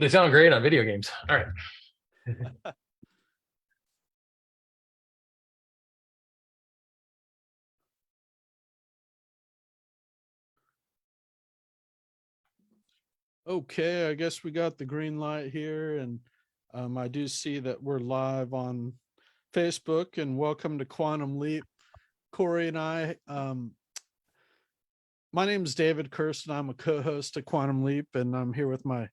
They sound great on video games. All right. Okay, I guess we got the green light here, and I do see that we're live on Facebook. And welcome to Quantum Leap, Corey and I. My name is David Kirsten. I'm a co-host of Quantum Leap, and I'm here with my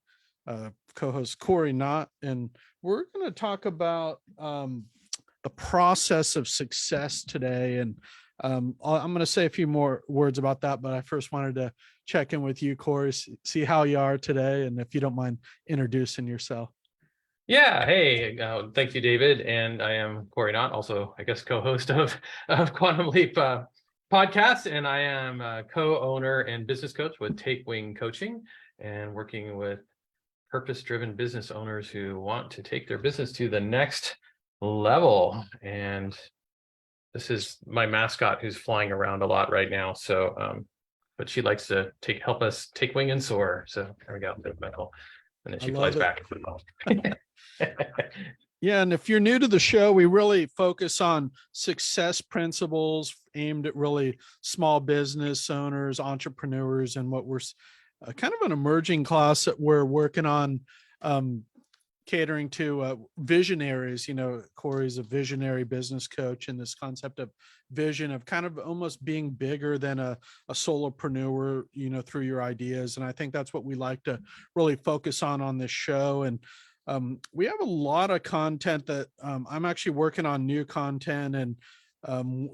co-host Corey Knott, and we're going to talk about the process of success today. And I'm going to say a few more words about that, but I first wanted to check in with you, Corey, see how you are today, and if you don't mind introducing yourself. Yeah. Hey, thank you, David. And I am Corey Knott, also, I guess, co-host of Quantum Leap podcast. And I am a co-owner and business coach with Take Wing Coaching, and working with purpose-driven business owners who want to take their business to the next level. And this is my mascot, who's flying around a lot right now. So, but she likes to help us take wing and soar. So there we go, Michael. And then I she love flies it. back. Yeah, and if you're new to the show, we really focus on success principles aimed at really small business owners, entrepreneurs, and what we're kind of an emerging class that we're working on catering to visionaries. You know, Corey's a visionary business coach, and this concept of vision, of kind of almost being bigger than a solopreneur, you know, through your ideas. And I think that's what we like to really focus on this show. And we have a lot of content that I'm actually working on new content. And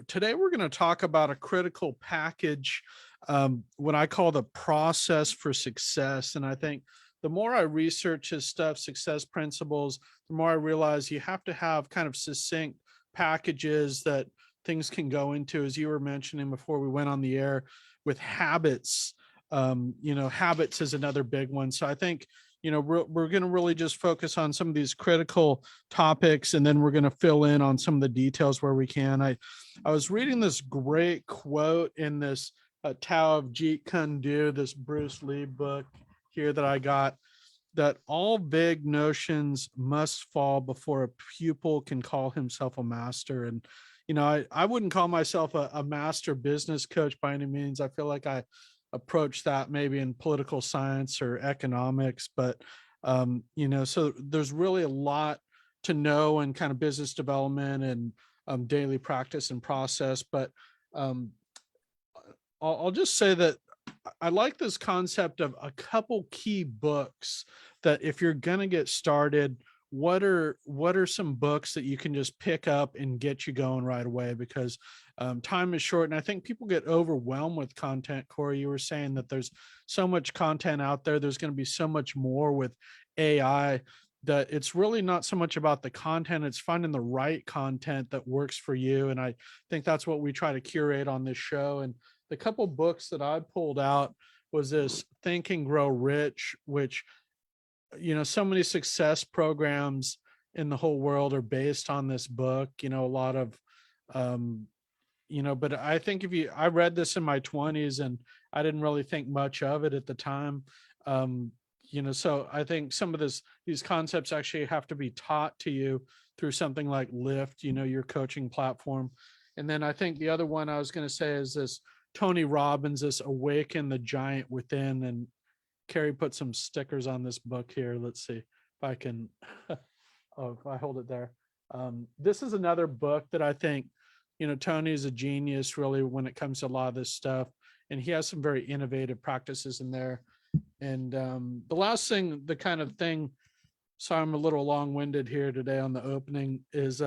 today we're going to talk about a critical package, what I call the process for success. And I think the more I research his stuff, success principles, the more I realize you have to have kind of succinct packages that things can go into, as you were mentioning before we went on the air, with habits. You know, habits is another big one. So I think, you know, we're going to really just focus on some of these critical topics, and then we're going to fill in on some of the details where we can. I was reading this great quote in this Tao of Jeet Kune Do, this Bruce Lee book here that I got, that all big notions must fall before a pupil can call himself a master. And, you know, I wouldn't call myself a master business coach by any means. I feel like I approach that maybe in political science or economics, but, you know, so there's really a lot to know in kind of business development and daily practice and process. But um, I'll just say that I like this concept of a couple key books that, if you're going to get started, what are some books that you can just pick up and get you going right away? Because time is short, and I think people get overwhelmed with content. Corey, you were saying that there's so much content out there. There's going to be so much more with AI, that it's really not so much about the content, it's finding the right content that works for you. And I think that's what we try to curate on this show. And the couple books that I pulled out was this Think and Grow Rich, which, you know, so many success programs in the whole world are based on this book. You know, a lot of um you know, but I think I read this in my 20s, and I didn't really think much of it at the time. um you know, so I think some of these concepts actually have to be taught to you through something like Lyft, you know, your coaching platform. And then I think the other one I was going to say is this Tony Robbins, this Awaken the Giant Within. And Carrie put some stickers on this book here. Let's see if I can. Oh, if I hold it there. This is another book that I think, you know, Tony is a genius really when it comes to a lot of this stuff. And he has some very innovative practices in there. And the last thing, the kind of thing, so I'm a little long-winded here today on the opening, is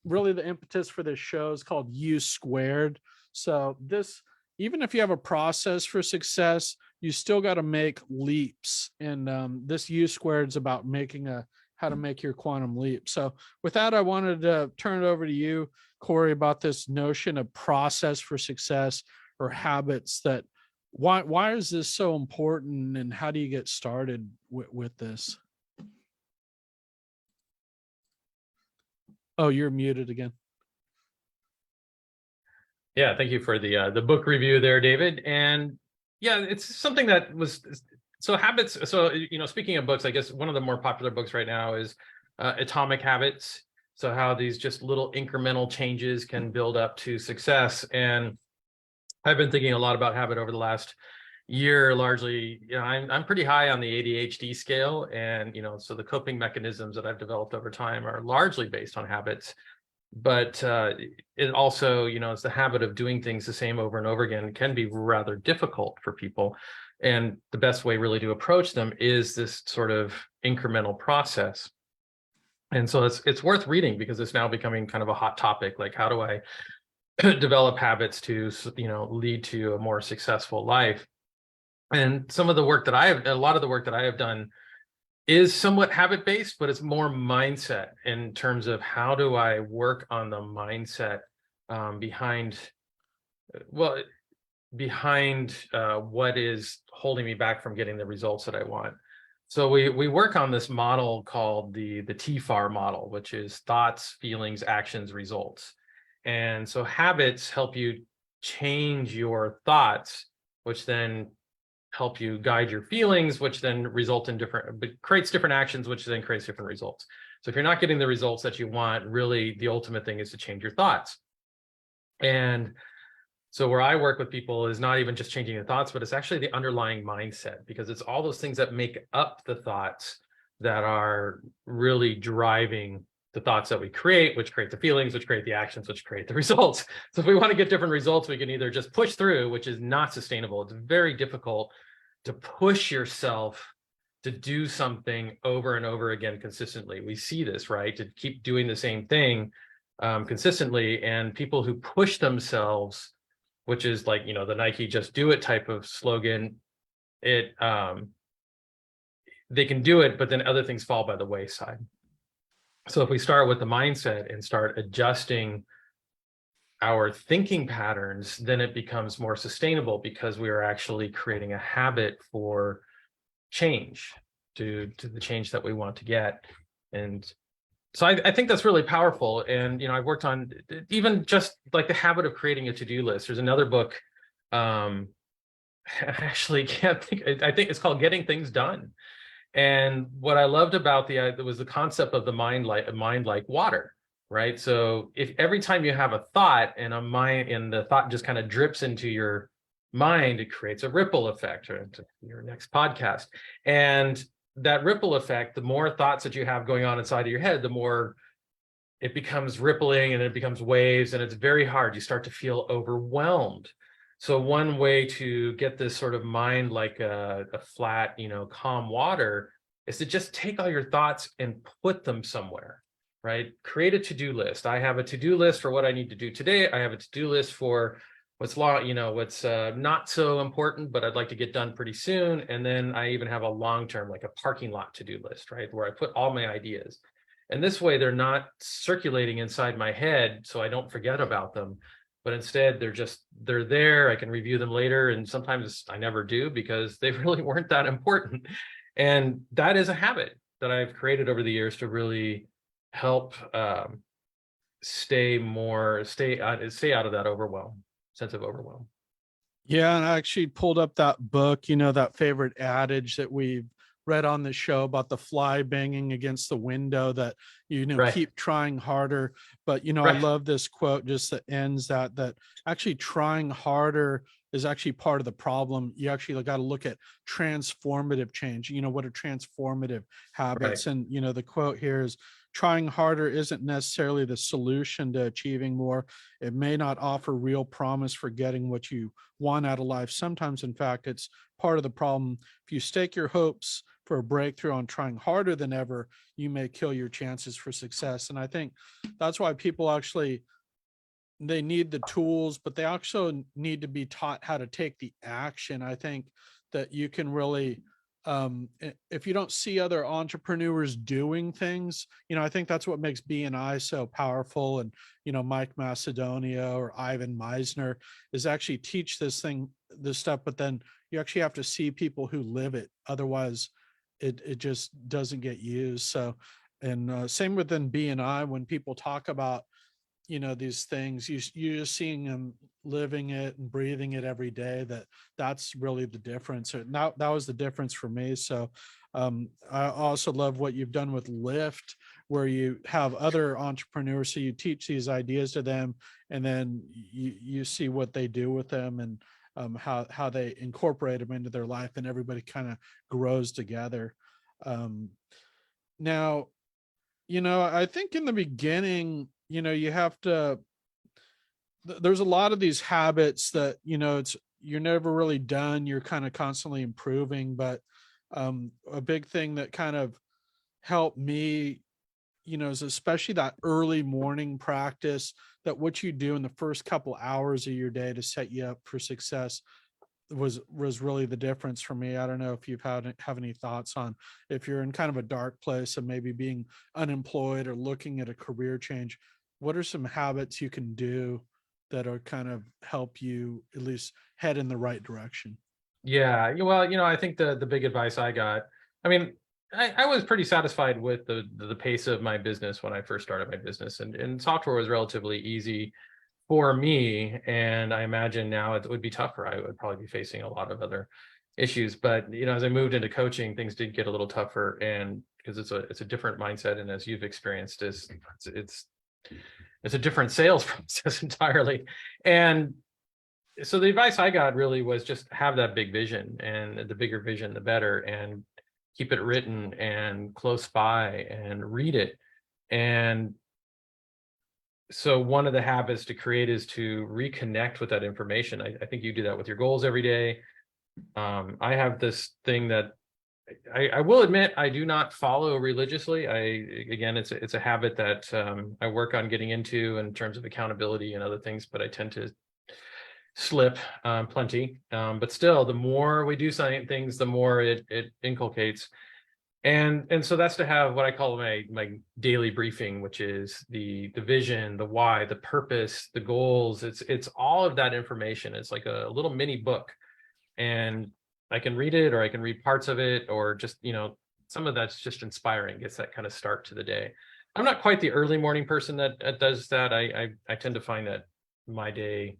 really the impetus for this show is called U Squared. So this, even if you have a process for success, you still got to make leaps. And this U Squared is about making how to make your quantum leap. So with that, I wanted to turn it over to you, Corey, about this notion of process for success, or habits. That why is this so important, and how do you get started with this? Oh, you're muted again. Yeah, thank you for the book review there, David. And yeah, it's something that it's So habits. So, speaking of books, I guess one of the more popular books right now is Atomic Habits. So how these just little incremental changes can build up to success. And I've been thinking a lot about habit over the last year. Largely, I'm pretty high on the ADHD scale, and so the coping mechanisms that I've developed over time are largely based on habits. But it also, it's the habit of doing things the same over and over again can be rather difficult for people. And the best way really to approach them is this sort of incremental process. And so it's worth reading because it's now becoming kind of a hot topic. Like, how do I develop habits to, lead to a more successful life? And some of the work that a lot of the work that I have done is somewhat habit based, but it's more mindset in terms of how do I work on the mindset behind, well, what is holding me back from getting the results that I want. So we work on this model called the TFAR model, which is thoughts, feelings, actions, results. And so habits help you change your thoughts, which then help you guide your feelings, which then result in creates different actions, which then creates different results. So if you're not getting the results that you want, really the ultimate thing is to change your thoughts. And so where I work with people is not even just changing the thoughts, but it's actually the underlying mindset, because it's all those things that make up the thoughts that are really driving the thoughts that we create, which create the feelings, which create the actions, which create the results. So if we want to get different results, we can either just push through, which is not sustainable. It's very difficult to push yourself to do something over and over again consistently. We see this, right? To keep doing the same thing consistently. And people who push themselves, which is like, the Nike just do it type of slogan, they can do it, but then other things fall by the wayside. So if we start with the mindset and start adjusting our thinking patterns, then it becomes more sustainable because we are actually creating a habit for change, to the change that we want to get. And so I think that's really powerful. And, I've worked on even just like the habit of creating a to-do list. There's another book. I actually can't think, I think it's called Getting Things Done. And what I loved about it was the concept of the mind like water, right? So if every time you have a thought and the thought just kind of drips into your mind, it creates a ripple effect, or into your next podcast. And that ripple effect, the more thoughts that you have going on inside of your head, the more it becomes rippling and it becomes waves, and it's very hard. You start to feel overwhelmed. So one way to get this sort of mind like a flat, calm water is to just take all your thoughts and put them somewhere, right? Create a to-do list. I have a to-do list for what I need to do today. I have a to-do list for what's not so important, but I'd like to get done pretty soon. And then I even have a long-term, like a parking lot to-do list, right? Where I put all my ideas. And this way they're not circulating inside my head so I don't forget about them, but instead they're there. I can review them later. And sometimes I never do because they really weren't that important. And that is a habit that I've created over the years to really help stay out of that sense of overwhelm. Yeah, and I actually pulled up that book, that favorite adage that we've read on the show about the fly banging against the window, that, Right. keep trying harder. But, I Right. love this quote just that ends that actually trying harder is actually part of the problem. You actually got to look at transformative change. What are transformative habits? Right. And, the quote here is, trying harder isn't necessarily the solution to achieving more. It may not offer real promise for getting what you want out of life. Sometimes, in fact, it's part of the problem. If you stake your hopes for a breakthrough on trying harder than ever, you may kill your chances for success. And I think that's why people actually, they need the tools, but they also need to be taught how to take the action. I think that you can really, if you don't see other entrepreneurs doing things, I think that's what makes BNI so powerful. And, Mike Macedonia or Ivan Meisner is actually teach this stuff, but then you actually have to see people who live it. Otherwise it just doesn't get used. So, and same within BNI, when people talk about these things, you're just seeing them living it and breathing it every day, that's really the difference. And that was the difference for me. So I also love what you've done with Lyft, where you have other entrepreneurs, so you teach these ideas to them, and then you see what they do with them, and how they incorporate them into their life, and everybody kind of grows together. um, Now, I think in the beginning, you have to, there's a lot of these habits that, you're never really done. You're kind of constantly improving. But a big thing that kind of helped me, is especially that early morning practice, that what you do in the first couple hours of your day to set you up for success was really the difference for me. I don't know if have any thoughts on, if you're in kind of a dark place and maybe being unemployed or looking at a career change, what are some habits you can do that are kind of help you at least head in the right direction? Yeah, well, I think the big advice I got, I mean, I was pretty satisfied with the pace of my business when I first started my business, and software was relatively easy for me. And I imagine now it would be tougher. I would probably be facing a lot of other issues. But as I moved into coaching, things did get a little tougher, and because it's a different mindset, and as you've experienced, it's it's a different sales process entirely. And so the advice I got really was just have that big vision, and the bigger vision, the better, and keep it written and close by and read it. And so one of the habits to create is to reconnect with that information. I think you do that with your goals every day. I have this thing that I will admit I do not follow religiously. Again, it's a habit that I work on getting into in terms of accountability and other things, but I tend to slip plenty. But still, the more we do certain things, the more it inculcates. And so that's to have what I call my daily briefing, which is the vision, the why, the purpose, the goals. It's all of that information. It's like a little mini book, and I can read it, or I can read parts of it, or just some of that's just inspiring, gets that kind of start to the day. I'm not quite the early morning person that does that. I tend to find that my day,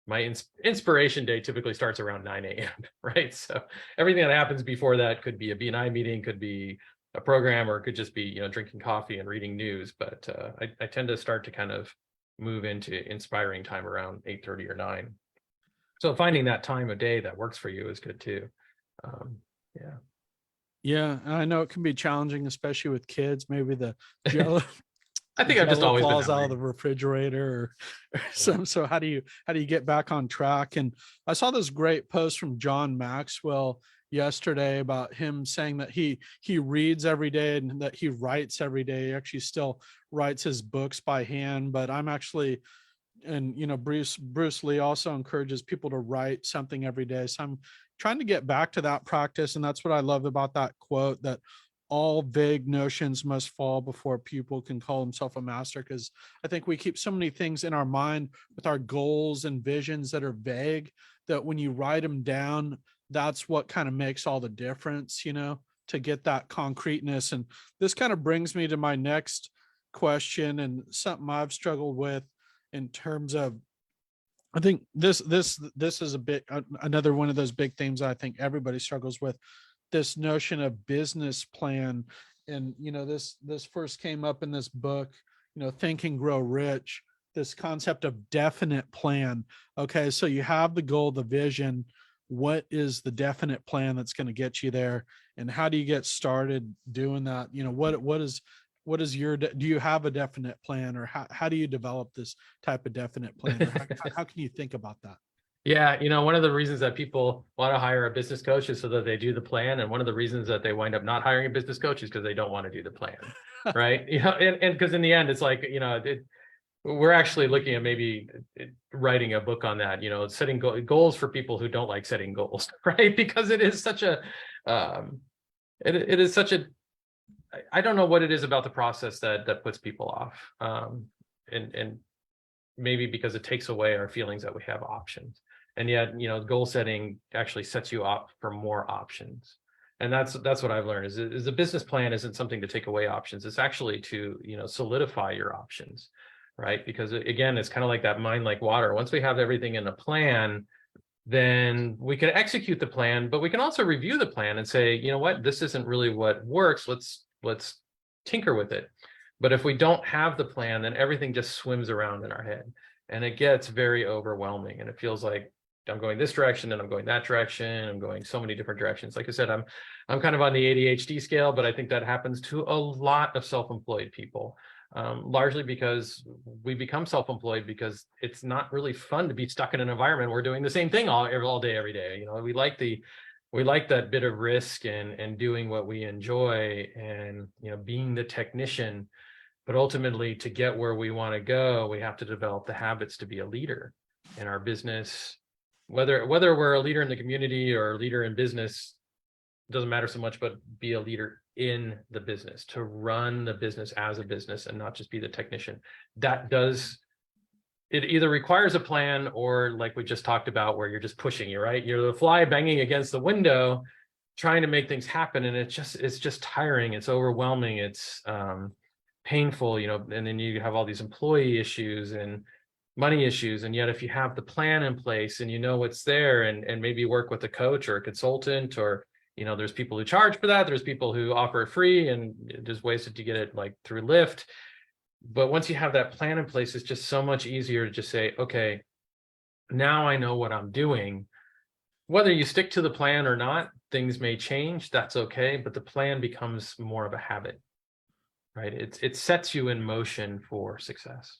my inspiration day typically starts around 9 a.m. right? So everything that happens before that could be a BNI meeting, could be a program, or it could just be drinking coffee and reading news. But I tend to start to kind of move into inspiring time around 8:30 or 9. So finding that time of day that works for you is good too. um, yeah. Yeah, I know it can be challenging, especially with kids. Maybe the jello I think I've just Jello always been falls that out way. of the refrigerator, or Yeah. some. So how do you get back on track? And I saw this great post from John Maxwell yesterday about him saying that he reads every day and that he writes every day. He actually still writes his books by hand. But I'm actually, and Bruce Lee also encourages people to write something every day. So I'm trying to get back to that practice, and that's what I love about that quote, that all vague notions must fall before a pupil can call himself a master. Because I think we keep so many things in our mind with our goals and visions that are vague, that when you write them down, that's what kind of makes all the difference, to get that concreteness. And this kind of brings me to my next question, and something I've struggled with in terms of, I think this is a bit another one of those big themes I think everybody struggles with, this notion of business plan. And this first came up in this book, Think and Grow Rich, this concept of definite plan. Okay, so you have the goal, the vision. What is the definite plan that's going to get you there, and how do you get started doing that? What is your, do you have a definite plan, or how do you develop this type of definite plan, or how can you think about that? Yeah, one of the reasons that people want to hire a business coach is so that they do the plan, and one of the reasons that they wind up not hiring a business coach is because they don't want to do the plan, right? And because in the end, it's like we're actually looking at maybe writing a book on that. Setting goals for people who don't like setting goals, right? Because it is such a, it is such a, I don't know what it is about the process that puts people off, and maybe because it takes away our feelings that we have options. And yet, goal setting actually sets you up for more options. And that's what I've learned is a business plan isn't something to take away options. It's actually to, solidify your options. right? Because again, it's kind of like that mind like water. Once we have everything in a plan, then we can execute the plan, but we can also review the plan and say, you know what, this isn't really what works. Let's tinker with it. But if we don't have the plan, then everything just swims around in our head and it gets very overwhelming. And it feels like I'm going this direction and I'm going that direction. I'm going so many different directions. Like I said, I'm kind of on the ADHD scale, but I think that happens to a lot of self-employed people. Largely because we become self-employed because it's not really fun to be stuck in an environment we're doing the same thing all day, every day. You know, we like that bit of risk and doing what we enjoy and, you know, being the technician. But ultimately, to get where we want to go, we have to develop the habits to be a leader in our business. Whether we're a leader in the community or a leader in business, doesn't matter so much, but be a leader in the business, to run the business as a business and not just be the technician. It either requires a plan or, like we just talked about, where you're just pushing, you right? You're the fly banging against the window, trying to make things happen. And it's just tiring. It's overwhelming. It's painful, you know, and then you have all these employee issues and money issues. And yet if you have the plan in place and you know what's there and maybe work with a coach or a consultant, or, you know, there's people who charge for that. There's people who offer it free, and there's ways to get it like through Lyft. But once you have that plan in place, it's just so much easier to just say, okay, now I know what I'm doing. Whether you stick to the plan or not, things may change. That's okay. But the plan becomes more of a habit, right? It sets you in motion for success.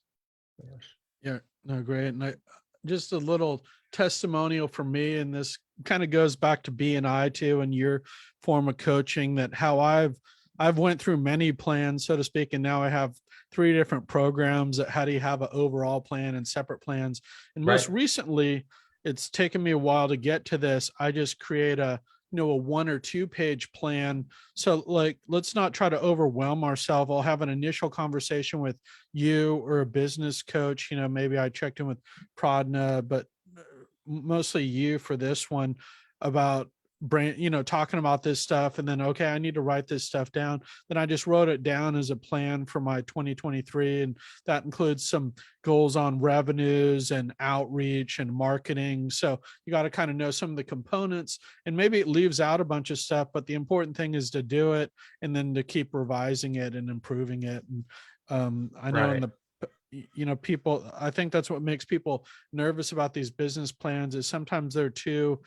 Yeah, no, great. And just a little testimonial from me, and this kind of goes back to BNI too, and your form of coaching, that how I've went through many plans, so to speak, and now I have 3 different programs that how do you have an overall plan and separate plans. And most Right. recently, it's taken me a while to get to this. I just create a, you know, a 1 or 2 page plan. So like, let's not try to overwhelm ourselves. I'll have an initial conversation with you or a business coach. You know, maybe I checked in with Pradna, but mostly you for this one, about you know, talking about this stuff. And then, okay, I need to write this stuff down. Then I just wrote it down as a plan for my 2023. And that includes some goals on revenues and outreach and marketing. So you got to kind of know some of the components, and maybe it leaves out a bunch of stuff, but the important thing is to do it and then to keep revising it and improving it. And I know in Right. you know, people, I think that's what makes people nervous about these business plans, is sometimes they're too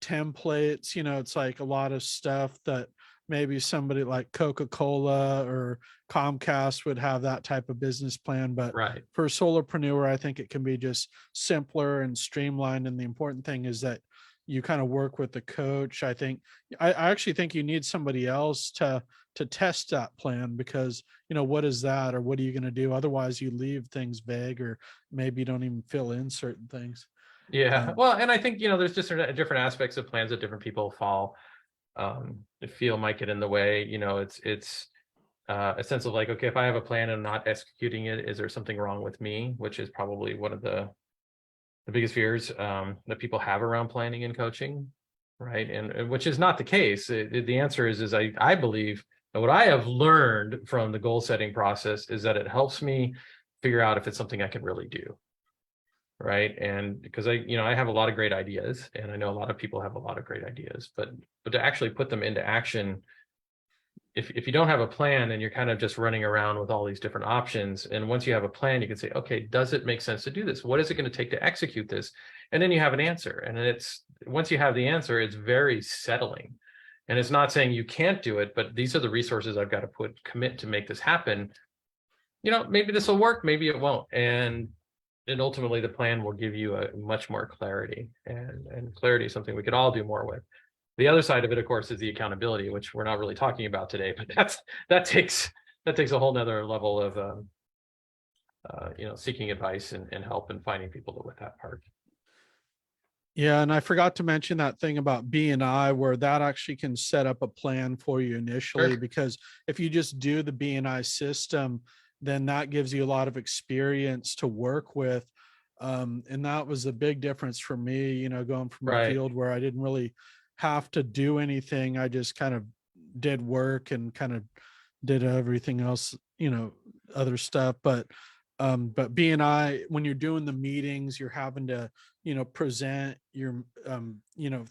templates. You know, it's like a lot of stuff that maybe somebody like Coca-Cola or Comcast would have that type of business plan. But Right. for a solopreneur, I think it can be just simpler and streamlined. And the important thing is that you kind of work with the coach. I actually think you need somebody else to test that plan, because, you know, what is that, or what are you going to do? Otherwise you leave things vague, or maybe you don't even fill in certain things. Yeah. Um, Well, and I think, you know, there's just different aspects of plans that different people feel might get in the way. You know, it's a sense of like, okay, if I have a plan and I'm not executing it, is there something wrong with me? Which is probably one of the biggest fears that people have around planning and coaching, right? And which is not the case. The answer is I believe that what I have learned from the goal setting process is that it helps me figure out if it's something I can really do, right? And because I have a lot of great ideas, and I know a lot of people have a lot of great ideas, but to actually put them into action, if you don't have a plan and you're kind of just running around with all these different options, and once you have a plan, you can say, okay, does it make sense to do this? What is it going to take to execute this? And then you have an answer. And it's once you have the answer, it's very settling. And it's not saying you can't do it, but these are the resources I've got to commit to make this happen. You know, maybe this will work, maybe it won't. And ultimately the plan will give you a much more clarity, and clarity is something we could all do more with. The other side of it, of course, is the accountability, which we're not really talking about today, but that takes a whole nother level of seeking advice and help and finding people with that part. Yeah, and I forgot to mention that thing about BNI, where that actually can set up a plan for you initially, Sure. because if you just do the BNI system, then that gives you a lot of experience to work with. And that was a big difference for me, you know, going from a Right. field where I didn't really have to do anything. I just kind of did work and kind of did everything else, you know, other stuff. But But BNI, when you're doing the meetings, you're having to, present your,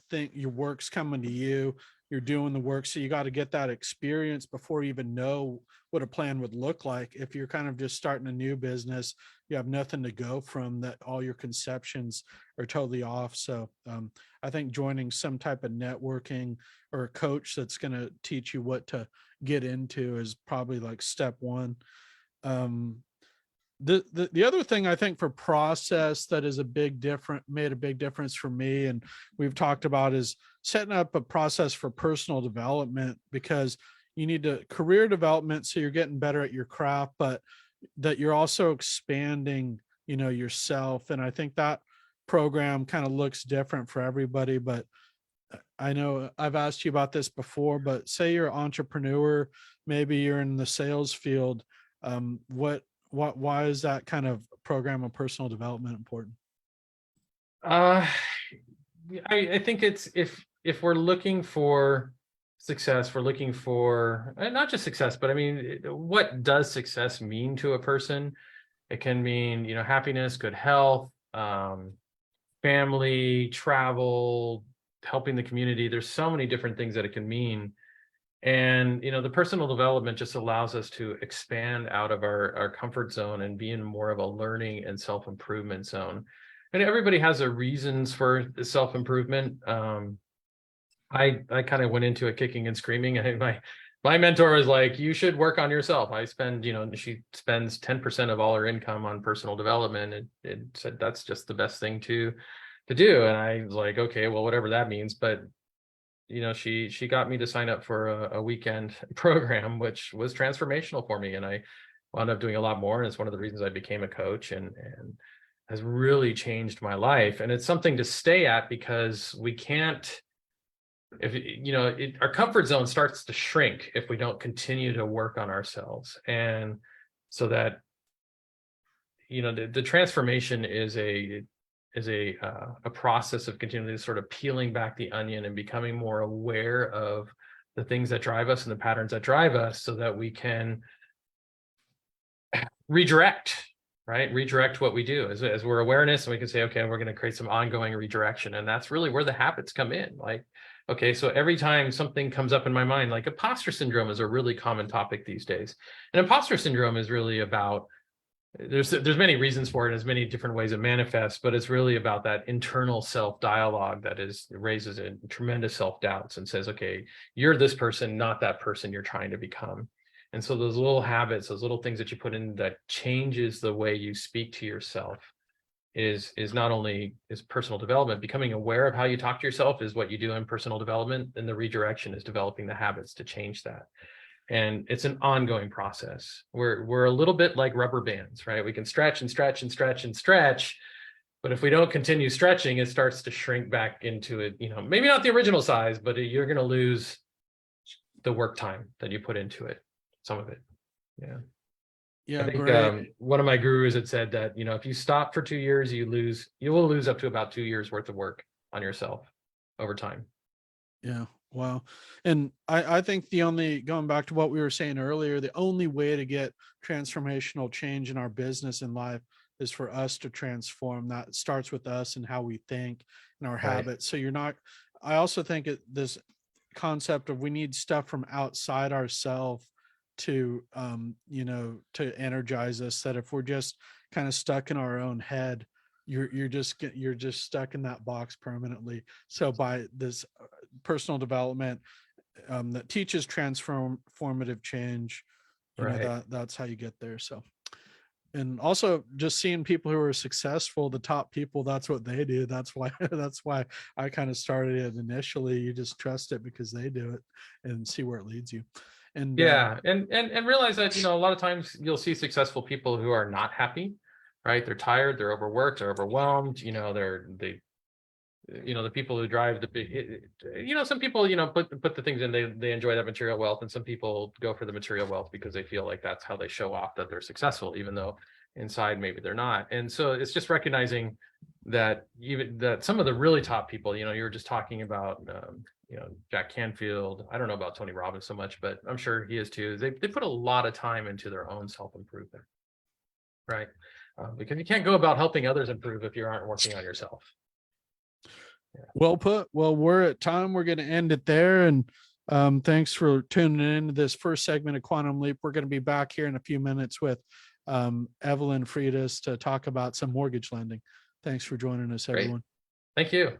think your work's coming to you, you're doing the work. So you got to get that experience before you even know what a plan would look like. If you're kind of just starting a new business, you have nothing to go from, that all your conceptions are totally off. So I think joining some type of networking or a coach that's going to teach you what to get into is probably like step one. Um, the other thing I think for process that is made a big difference for me, and we've talked about, is setting up a process for personal development, because you need to career development so you're getting better at your craft, but that you're also expanding, yourself. And I think that program kind of looks different for everybody. But I know I've asked you about this before, but say you're an entrepreneur, maybe you're in the sales field. Why is that kind of program of personal development important? Uh, I think it's, if we're looking for success, we're looking for not just success, but I mean, what does success mean to a person? It can mean, happiness, good health, family, travel, helping the community. There's so many different things that it can mean. And, the personal development just allows us to expand out of our comfort zone and be in more of a learning and self-improvement zone. And everybody has their reasons for the self-improvement. I kind of went into it kicking and screaming. My mentor was like, you should work on yourself. She spends 10% of all her income on personal development, and it said that's just the best thing to do. And I was like, okay, well, whatever that means. But she got me to sign up for a weekend program, which was transformational for me. And I wound up doing a lot more. And it's one of the reasons I became a coach, and has really changed my life. And it's something to stay at, because we can't, our comfort zone starts to shrink if we don't continue to work on ourselves. And so that, the transformation is a process of continually sort of peeling back the onion and becoming more aware of the things that drive us and the patterns that drive us, so that we can redirect, right? Redirect what we do as we're awareness, and we can say, okay, we're going to create some ongoing redirection. And that's really where the habits come in. Like, okay, so every time something comes up in my mind, like imposter syndrome is a really common topic these days. And imposter syndrome is really about, there's many reasons for it, and there's many different ways it manifests, but it's really about that internal self dialogue that raises a tremendous self doubts and says, okay, you're this person, not that person you're trying to become. And so those little habits, those little things that you put in that changes the way you speak to yourself is not only is personal development. Becoming aware of how you talk to yourself is what you do in personal development, and the redirection is developing the habits to change that. And it's an ongoing process. We're a little bit like rubber bands, right? We can stretch and stretch and stretch and stretch, but if we don't continue stretching, it starts to shrink back into it, maybe not the original size, but you're going to lose the work time that you put into it, some of it. Yeah. I Yeah, think great. one of my gurus had said that, if you stop for 2 years, you will lose up to about 2 years worth of work on yourself over time. Yeah. Wow. And I think going back to what we were saying earlier, the only way to get transformational change in our business and life is for us to transform. That starts with us and how we think and our Right. habits. So I also think this concept of we need stuff from outside ourselves to, to energize us, that if we're just kind of stuck in our own head, you're just stuck in that box permanently. So by this personal development that teaches transformative change, Right. that's how you get there. So, and also just seeing people who are successful, the top people, that's what they do. That's why that's why I kind of started it initially. You just trust it because they do it, and see where it leads you. And Yeah, and realize that, a lot of times you'll see successful people who are not happy, right? They're tired, they're overworked, they're overwhelmed. The people who drive the big, some people, put the things in, they enjoy that material wealth, and some people go for the material wealth because they feel like that's how they show off that they're successful, even though inside maybe they're not. And so it's just recognizing that even that some of the really top people, you were just talking about, Jack Canfield. I don't know about Tony Robbins so much, but I'm sure he is too. They put a lot of time into their own self-improvement. right? Because you can't go about helping others improve if you aren't working on yourself. Well put. Well, we're at time. We're going to end it there. And thanks for tuning in to this first segment of Quantum Leap. We're going to be back here in a few minutes with Evelyn Freitas to talk about some mortgage lending. Thanks for joining us, Great. everyone. Thank you.